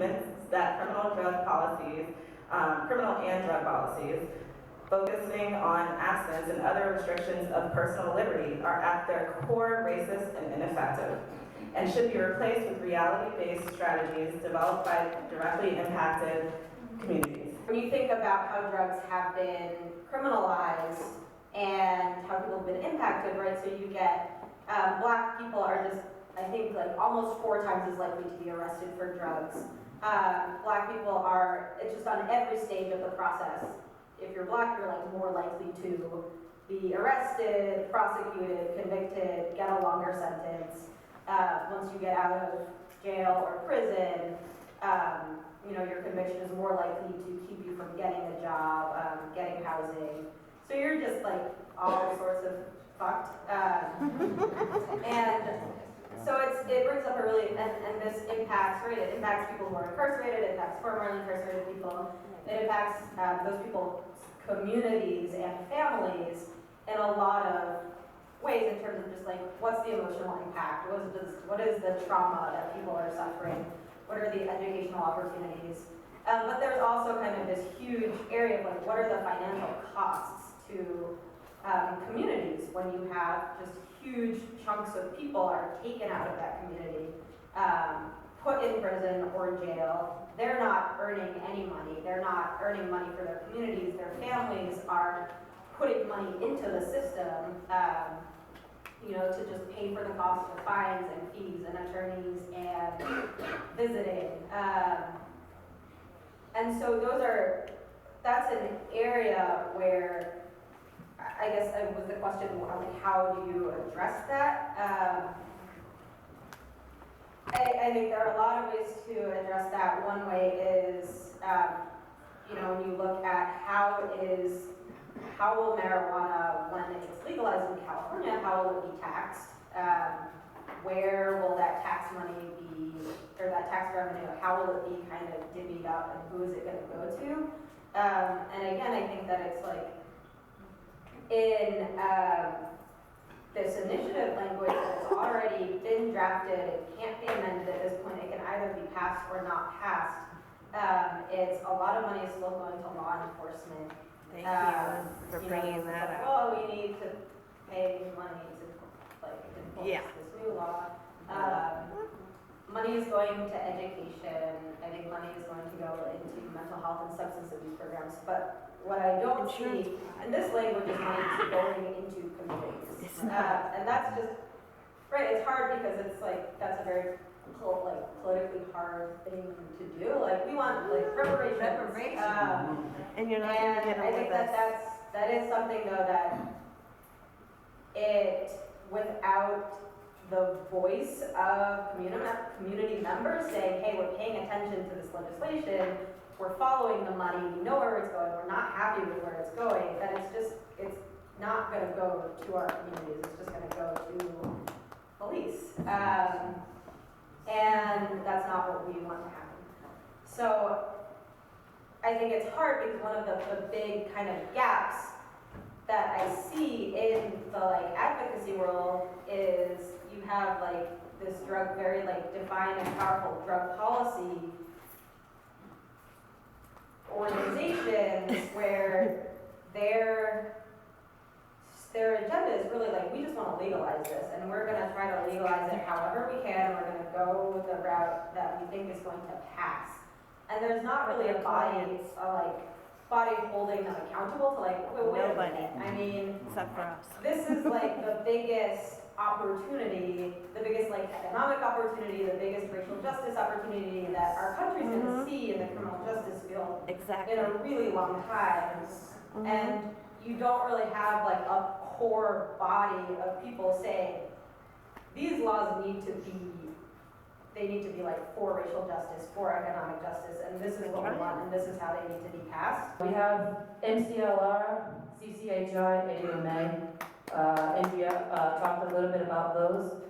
convinced that criminal and drug policies, focusing on abstinence and other restrictions of personal liberty, are at their core racist and ineffective, and should be replaced with reality-based strategies developed by directly impacted communities. When you think about how drugs have been criminalized and how people have been impacted, right? So you get black people are just, I think, like almost 4 times as likely to be arrested for drugs. Black people are, it's just on every stage of the process. If you're black, you're like more likely to be arrested, prosecuted, convicted, get a longer sentence. Once you get out of jail or prison, your conviction is more likely to keep you from getting a job, getting housing. So you're just like all sorts of fucked. And so it brings up a really, and this impacts, right? It impacts people who are incarcerated, it impacts formerly incarcerated people, it impacts those people's communities and families in a lot of ways in terms of just like, what's the emotional impact? What is the trauma that people are suffering? What are the educational opportunities? But there's also kind of this huge area of like, what are the financial costs to communities when you have just huge chunks of people are taken out of that community, put in prison or jail. They're not earning any money. They're not earning money for their communities. Their families are putting money into the system, to just pay for the cost of fines and fees and attorneys and visiting. And so that's an area where I guess it was the question, like, how do you address that? I think there are a lot of ways to address that. One way is, when you look at how will marijuana, when it's legalized in California, how will it be taxed? Where will that tax money be, or that tax revenue, how will it be kind of divvied up and who is it going to go to? And again, I think that it's like, in this initiative language that has already been drafted, it can't be amended at this point, it can either be passed or not passed. It's a lot of money is still going to law enforcement. Thank you for bringing that up. Well, we need to pay money to enforce this new law. Money is going to education. I think money is going to go into mental health and substance abuse programs. But what I don't see in this language is money going into communities. And that's just, right, it's hard because it's like, that's a very politically hard thing to do. Like, we want reparations. And you're not going to get I think that is something though that without the voice of community members saying, hey, we're paying attention to this legislation, we're following the money, we know where it's going, we're not happy with where it's going, then it's not going to go to our communities, it's just going to go to police. And that's not what we want to happen. So I think it's hard because one of the big kind of gaps that I see in the advocacy world is you have this very defined and powerful drug policy organizations where their agenda is really we just want to legalize this and we're going to try to legalize it however we can. We're going to go the route that we think is going to pass. And there's not really a body holding them accountable to wait a minute. I mean, except for us. This is the biggest opportunity, the biggest economic opportunity, the biggest racial justice opportunity that our country's going to see in the criminal justice field in a really long time. And you don't really have a core body of people saying these laws need to be for racial justice, for economic justice, and this is what we want, and this is how they need to be passed. We have MCLR, CCHI, AUMA. Andrea talked a little bit about those.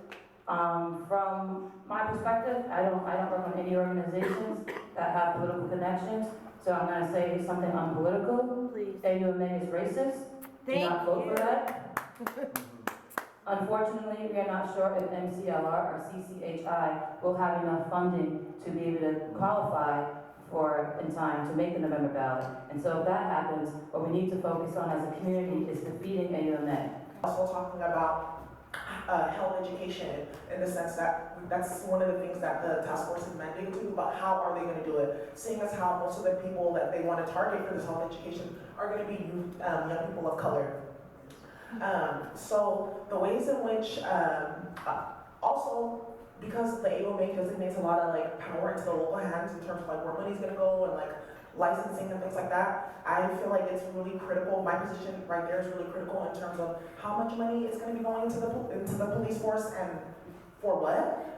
From my perspective, I don't work on any organizations that have political connections, so I'm going to say something unpolitical. Please. AUMA is racist. Do not vote for that. Unfortunately, we are not sure if MCLR or CCHI will have enough funding to be able to qualify for in time to make the November ballot. And so if that happens, what we need to focus on as a community is defeating AUMA. Also talking about health education in the sense that that's one of the things that the task force is mandated to, but how are they going to do it? Seeing as how most of the people that they want to target for this health education are going to be youth, young people of color. So the ways in which, also because the AOMA designates a lot of like power into the local hands in terms of like where money's gonna go and like licensing and things like that, I feel like it's really critical. My position right there is really critical in terms of how much money is gonna be going into the police force and for what.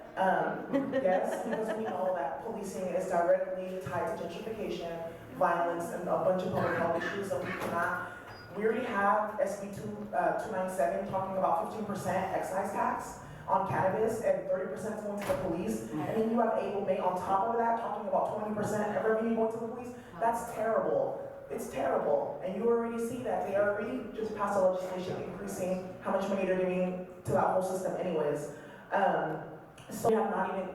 Yes, because we know that policing is directly tied to gentrification, violence, and a bunch of public health issues, so we cannot. We already have SB 297 talking about 15% excise tax on cannabis and 30% going to the police. And then you have AOMA on top of that talking about 20% of revenue going to the police. That's terrible. It's terrible. And you already see that. They already just passed a legislation increasing how much money they're giving to that whole system anyways. So we have not even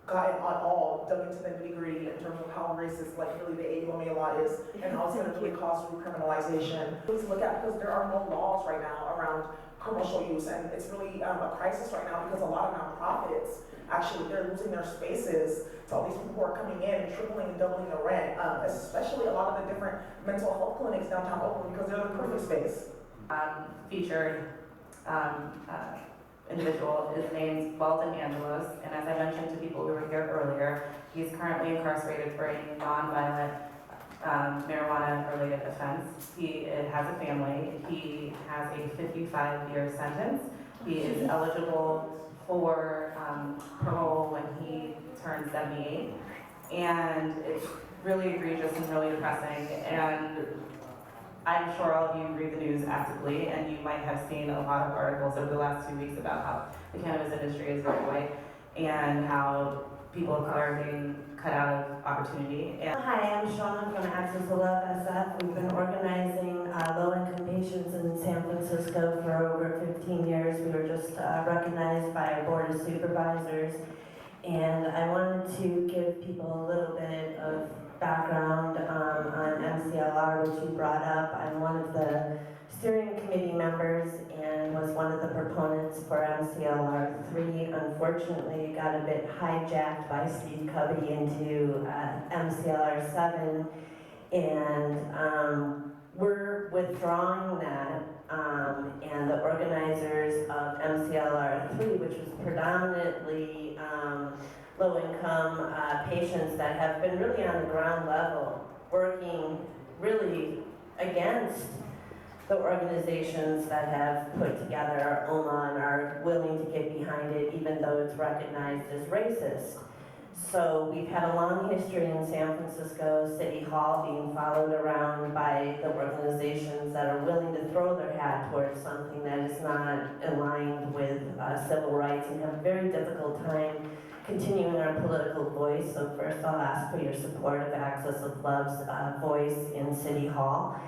gotten at all dug into the nitty-gritty in terms of how racist like really the AUMA law is and how it's going to really cause recriminalization. Please look at, because there are no laws right now around commercial use, and it's really a crisis right now because a lot of nonprofits actually they're losing their spaces to all these people who are coming in and tripling and doubling the rent, especially a lot of the different mental health clinics downtown Oakland because they're the perfect space. Featured individual is named Walton Angelos, and as I mentioned to people who were here earlier, he's currently incarcerated for a non-violent marijuana-related offense. He has a family. He has a 55-year sentence. He is eligible for parole when he turns 78, and it's really egregious and really depressing. And I'm sure all of you read the news actively, and you might have seen a lot of articles over the last 2 weeks about how the cannabis industry is going away and how people of color are being cut out of opportunity. And Hi, I'm Shauna from Access to Love SF. We've been organizing low-income patients in San Francisco for over 15 years. We were just recognized by our board of supervisors. And I wanted to give people a little bit of background on MCLR, which you brought up. I'm one of the steering committee members and was one of the proponents for MCLR 3. Unfortunately, it got a bit hijacked by Steve Covey into MCLR 7, and we're withdrawing that. And the organizers of MCLR 3, which was predominantly low-income patients that have been really on the ground level, working really against the organizations that have put together Auma and are willing to get behind it, even though it's recognized as racist. So we've had a long history in San Francisco City Hall being followed around by the organizations that are willing to throw their hat towards something that is not aligned with civil rights and have a very difficult time continuing our political voice. So first I'll ask for your support of Access of Love's voice in City Hall.